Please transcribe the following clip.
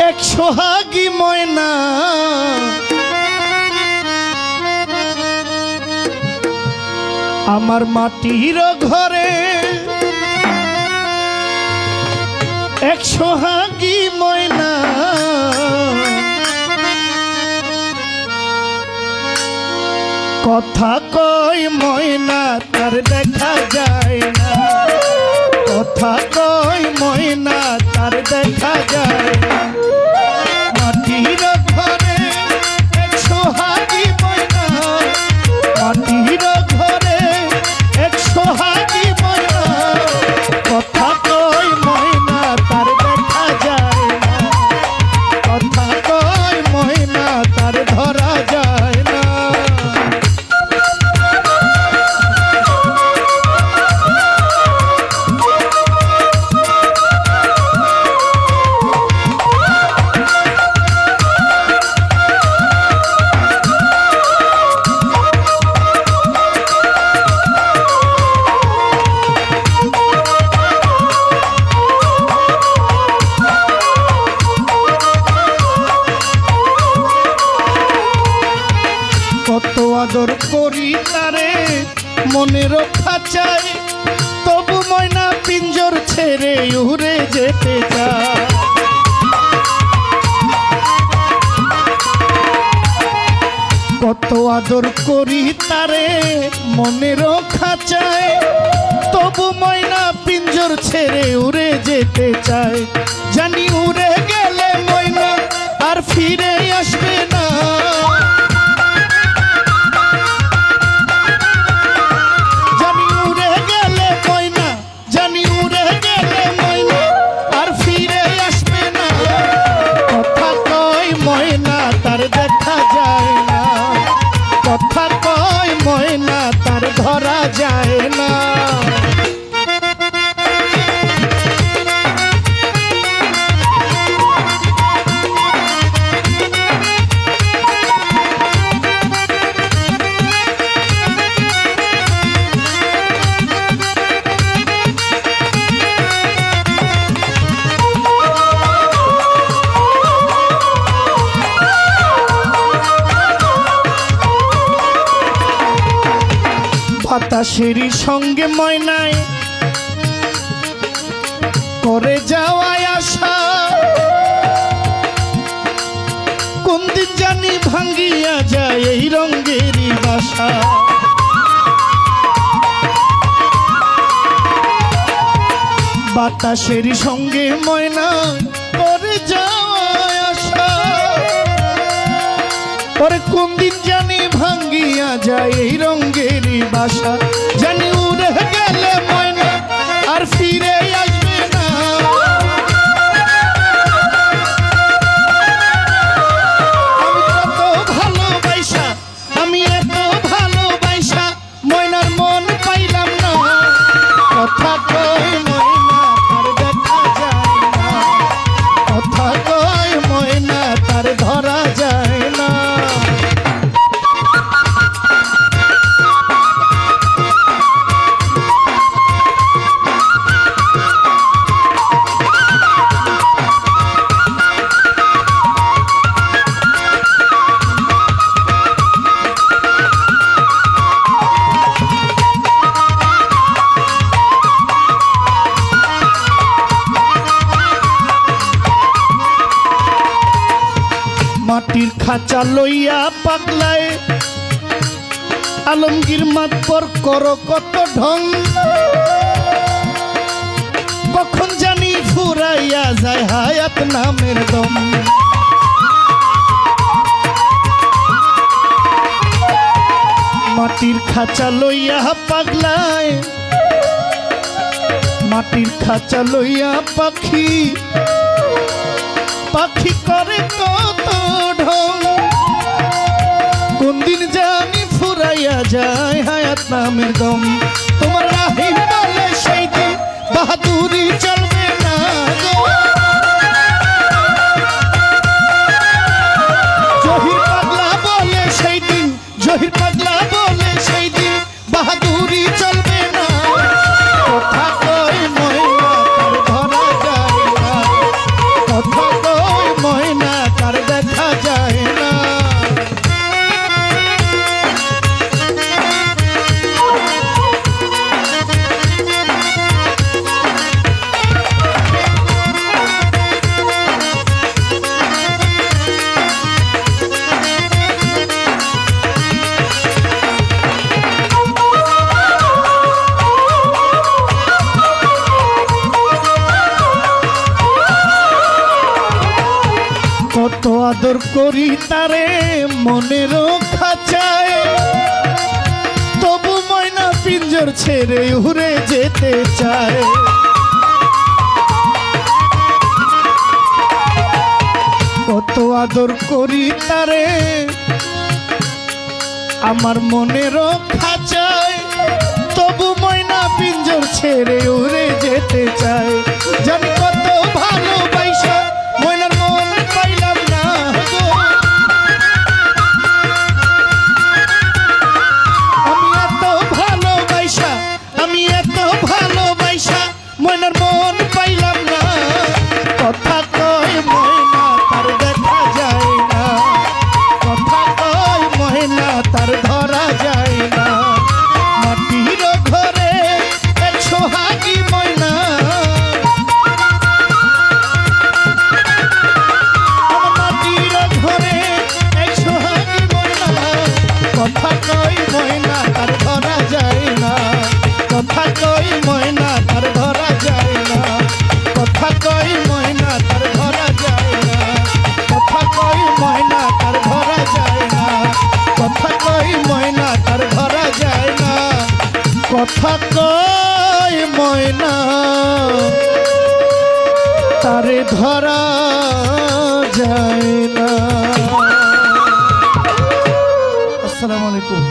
এক সোহাগী ময়না আমার মাটির ঘরে, এক সোহাগী ময়না কথা কয় ময়না তার দেখা যায় না, কথা কয় ময়না তার দেখা যায় না। মাটির ঘরে এক সোহাগী ময়না, মাটির ঘরে এক সোহাগী ময়না কথা কয় ময়না তার দেখা যায় না, কথা কয় ময়না তার ধরা যায় না। কত আদর করি তারে মনে রক্ষা চাই, তবু ময়না পিঞ্জর ছেড়ে উড়ে যেতে চায়। কত আদর করি তারে মনে রক্ষা চাই, তবু ময়না পিঞ্জর ছেড়ে উড়ে যেতে চায়। জানি উড়ে গেলে ময়না আর ফিরে আসবে না, কথা কয় ময়না তার ধরা যায় না। বাতাসের সঙ্গে ময়নায় করে যাওয়ায় আশা, কোন দিন জানি ভাঙ্গিয়া যায় এই রঙেরই বাসা। বাতাসের সঙ্গে ময়নায় করে যাওয়ায় আশা, পরে কোন দিন জানি ভাঙ্গিয়া যায় এই রঙেরই বাসা। জানি উড়ে গেলে ময়না আর ফিরে আসবে না, আমি কত ভালোবাসা, আমি এত ভালোবাসা ময়নার মন পাইলাম না। কথা কয় ময়না তার দেখা যায় না, কথা কয় ময়না তার ধরা যায় না। মাটির খাঁচা লইয়া পাগলায় আলমগীর মাতবর করো কত ঢং, কখন জানি ফুরাইয়া যায় হায়াত নামের দম। মাটির খাঁচা লইয়া পাগলায়, মাটির খাঁচা লইয়া পাখি, পাখি করে কত ঢং, কোন দিন জানি ফুরাইয়া যায় হায়াত নামের দম। তোমার রাহিম বলে সেই দিন বাহাদুরি চলবে না গো, জহির পাগলা বলে সেই দিন, জহির পাগলা বলে সেই দিন বাহাদুরি চলবে না। কথা কয় ময়না তার ধরা যায় না, কথা কয় ময়না কত আদর করি তারে মনের খাঁচায়, তবু ময়না পিঞ্জর ছেড়ে উড়ে যেতে চায়। কত আদর করি তারে আমার মনের খাঁচায়, তবু ময়না পিঞ্জর ছেড়ে উড়ে যেতে চায়। জানি কত ভালোবাসা ময়নার মন পাইলাম না গো, আমি এত ভালোবাসা ময়নার মন পাইলাম না। কথা কয় ময়না তার দেখা যায় না, কথা কয় ময়না তার ধরা যায় না। মাটির ঘরে এক সোহাগী ময়না, মাটির ঘরে এক সোহাগী ময়না। কথা কয় ময়না তার ধরা যায় না, কথা কয় ময়না তার ধরা যায় না, কথা কয় ময়না তার ধরা যায় না, কথা কয় ময়না তার ধরা যায় না, কথা কয় ময়না তার ধরা যায় না, কথা কয় ময়না তারে ধরা যায় না। আসসালামু আলাইকুম।